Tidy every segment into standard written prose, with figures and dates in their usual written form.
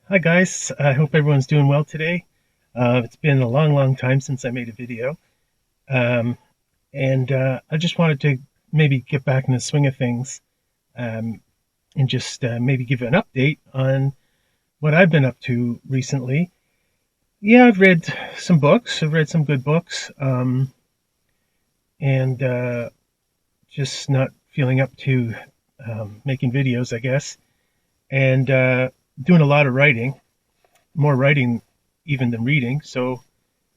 Hi guys, I hope everyone's doing well today. It's been a long time since I made a video, um, and I just wanted to maybe get back in the swing of things um, and just maybe give an update on what I've been up to recently. Yeah, I've read some books. I've read some good books, and just not feeling up to making videos, I guess, and doing a lot of writing, more writing even than reading. So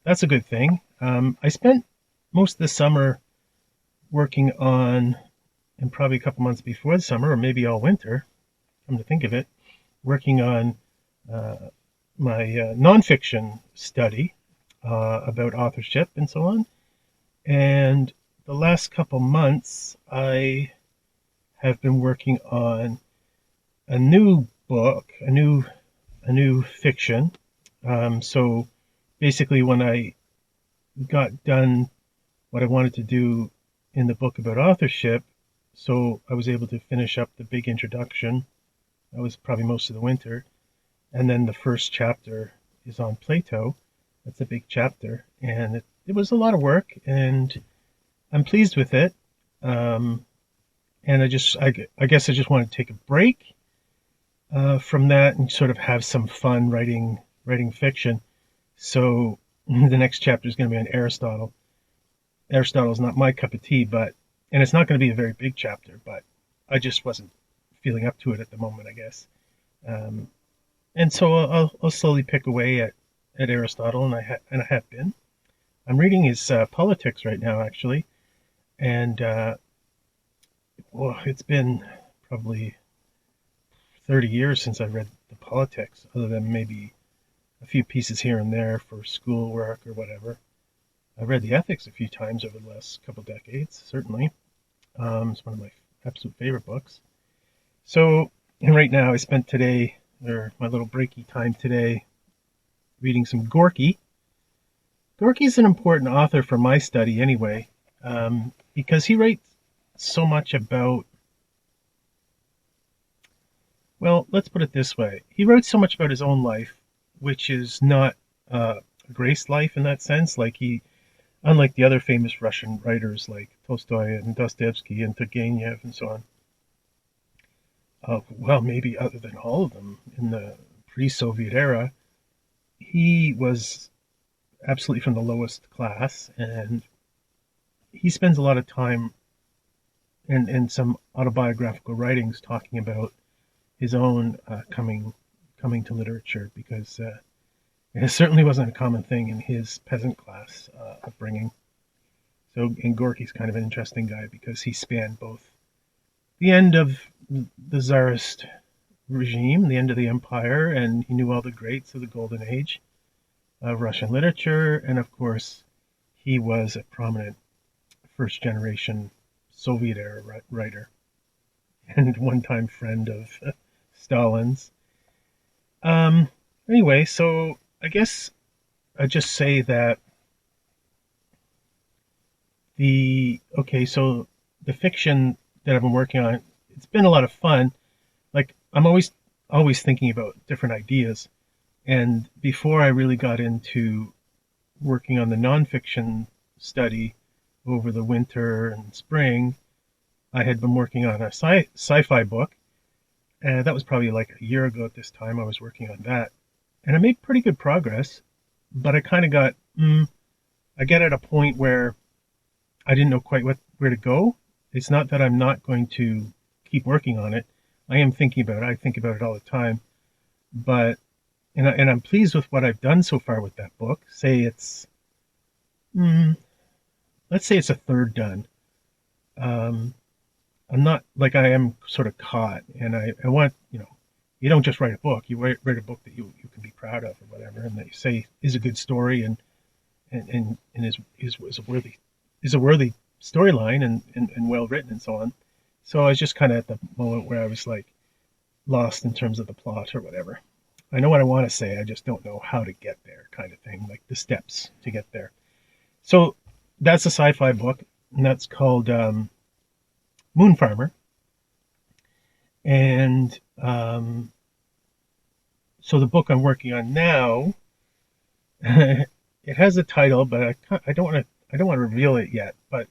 that's a good thing. I spent most of the summer working on, and probably a couple months before the summer, or maybe all winter, come to think of it, working on uh, my nonfiction study about authorship and so on. And the last couple months, I have been working on a new book, a new fiction. So basically, when I got done what I wanted to do in the book about authorship. So I was able to finish up the big introduction. That was probably most of the winter. And then the first chapter is on Plato. That's a big chapter. And it was a lot of work, and I'm pleased with it. Um, and I guess I just want to take a break from that and sort of have some fun writing fiction. So the next chapter is going to be on Aristotle. Aristotle's not my cup of tea, and it's not going to be a very big chapter, but I just wasn't feeling up to it at the moment, I guess. Um, and so I'll slowly pick away at Aristotle, and I have been. I'm reading his Politics right now, actually, and well, it's been probably 30 years since I read the Politics, other than maybe a few pieces here and there for schoolwork or whatever. I've read the Ethics a few times over the last couple decades, certainly. It's one of my absolute favorite books. So, and right now I spent today, or my little breaky time today, reading some Gorky. Gorky's an important author for my study anyway, because he writes so much about, well, let's put it this way. He wrote so much about his own life, which is not a grace life in that sense. Unlike the other famous Russian writers like Tolstoy and Dostoevsky and Turgenev and so on, well, maybe other than all of them in the pre-Soviet era, he was absolutely from the lowest class, and he spends a lot of time in some autobiographical writings talking about his own coming to literature, because it certainly wasn't a common thing in his peasant class upbringing. So, and Gorky's kind of an interesting guy because he spanned both the end of the Tsarist regime, the end of the empire, and he knew all the greats of the golden age of Russian literature. And of course, he was a prominent first generation Soviet era writer and one time friend of Stalin's. Um, anyway, so I guess I just say that so the fiction that I've been working on, it's been a lot of fun. Like I'm always thinking about different ideas. And before I really got into working on the nonfiction study over the winter and spring, I had been working on a sci-fi book, and that was probably like a year ago at this time. I was working on that, and I made pretty good progress. But I kind of I get at a point where I didn't know quite where to go. It's not that I'm not going to keep working on it. I am thinking about it. I think about it all the time. But and I'm pleased with what I've done so far with that book. Mm, let's say it's a third done. Um, I'm not like I am sort of caught, and I want you don't just write a book. You write a book that you can be proud of or whatever, and that you say is a good story and is a worthy storyline and well written and so on. So I was just kind of at the moment where I was like lost in terms of the plot or whatever. I know what I want to say, I just don't know how to get there, kind of thing, like the steps to get there. So that's a sci-fi book, and that's called Moon Farmer. And So the book I'm working on now, it has a title, but I don't want to reveal it yet. But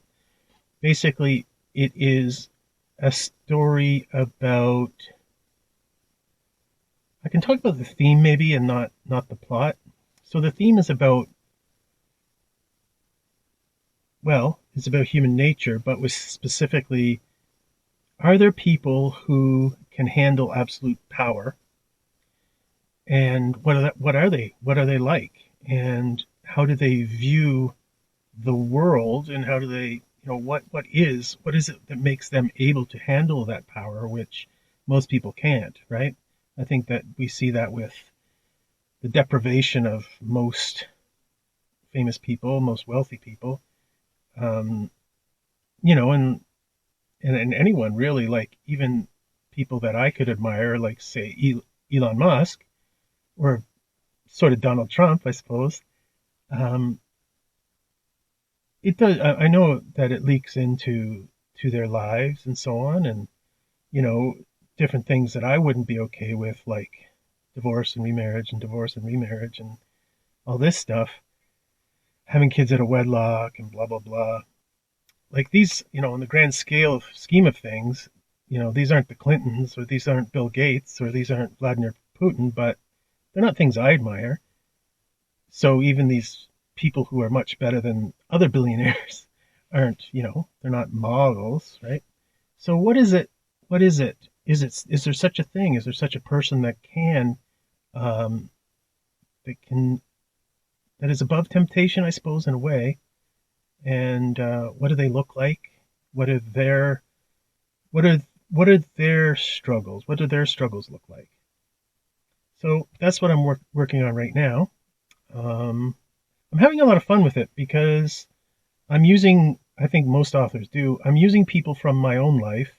basically, it is a story about. I can talk about the theme maybe, and not the plot. So the theme is about, well, it's about human nature, but with specifically, are there people who can handle absolute power? And what are they? What are they like? And how do they view the world? And how do they, what is it that makes them able to handle that power, which most people can't, right? I think that we see that with the deprivation of most famous people, most wealthy people, um, and anyone really, like even people that I could admire, like say Elon Musk or sort of Donald Trump, I suppose. Um, it does. I know that it leaks to their lives and so on, and you know, different things that I wouldn't be okay with, like divorce and remarriage and all this stuff, having kids out of wedlock and blah blah blah. Like these, in the grand scheme of things, these aren't the Clintons or these aren't Bill Gates or these aren't Vladimir Putin, but they're not things I admire. So even these people who are much better than other billionaires aren't, they're not models, right? So what is it? What is it? Is there such a thing? Is there such a person um, that can, that is above temptation, I suppose, in a way? And what do they look like? What are their, what are, what are their struggles? What do their struggles look like? So that's what I'm working on right now. Um, I'm having a lot of fun with it because I'm using, I think most authors do, I'm using people from my own life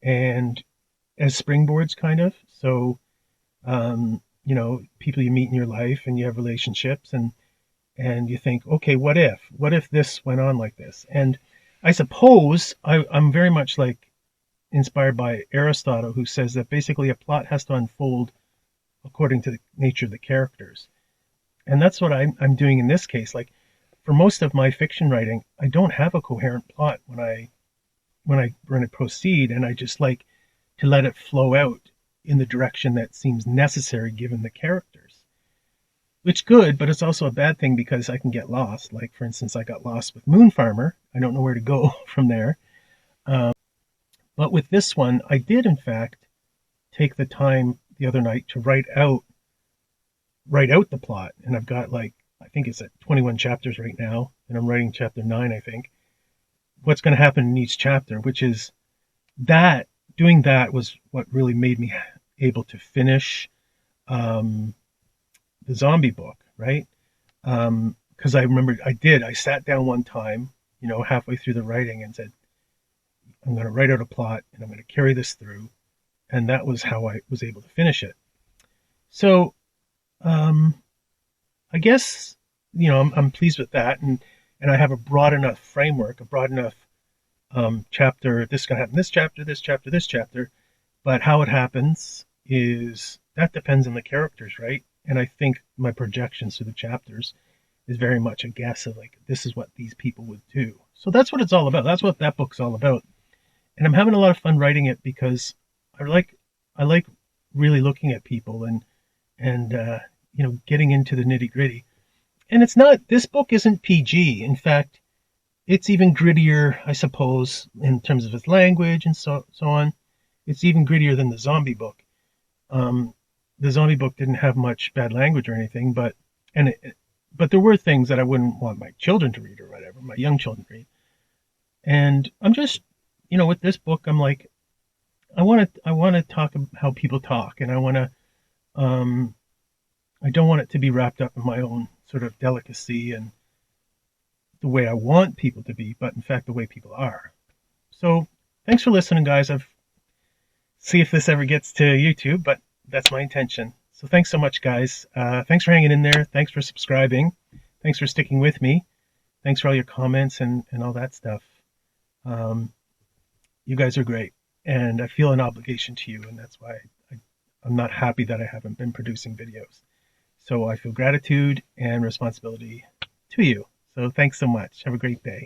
and as springboards, kind of. So, people you meet in your life and you have relationships and you think, okay, what if this went on like this? And I suppose I'm very much like inspired by Aristotle, who says that basically a plot has to unfold according to the nature of the characters. And that's what I'm doing in this case. Like for most of my fiction writing, I don't have a coherent plot when I proceed, and I just like to let it flow out in the direction that seems necessary given the characters. Which good, but it's also a bad thing because I can get lost. Like for instance, I got lost with Moon Farmer. I don't know where to go from there. Um, but with this one, I did in fact take the time the other night to write out the plot, and I've got like I think it's at 21 chapters right now, and I'm writing chapter 9, I think. What's going to happen in each chapter, which is that doing that was what really made me able to finish um, the zombie book, right? Because I remember I sat down one time, halfway through the writing and said, I'm going to write out a plot and I'm going to carry this through. And that was how I was able to finish it. So um, I guess, I'm pleased with that. And I have a broad enough framework, a broad enough chapter. This is going to happen this chapter, this chapter, this chapter. But how it happens is that depends on the characters, right? And I think my projections through the chapters is very much a guess of like, this is what these people would do. So that's what it's all about. That's what that book's all about. And I'm having a lot of fun writing it because I like really looking at people and getting into the nitty gritty. And it's not, this book isn't PG. In fact, it's even grittier, I suppose, in terms of its language and so on. It's even grittier than the zombie book. Um, the zombie book didn't have much bad language or anything, but there were things that I wouldn't want my children to read or whatever, my young children to read. And I'm just, with this book, I'm like, I want to talk about how people talk, and um, I don't want it to be wrapped up in my own sort of delicacy and the way I want people to be, but in fact the way people are. So thanks for listening, guys. I've see if this ever gets to YouTube, but that's my intention. So thanks so much, guys. Thanks for hanging in there. Thanks for subscribing. Thanks for sticking with me. Thanks for all your comments and all that stuff. You guys are great, and I feel an obligation to you, and that's why I'm not happy that I haven't been producing videos. So I feel gratitude and responsibility to you. So thanks so much. Have a great day.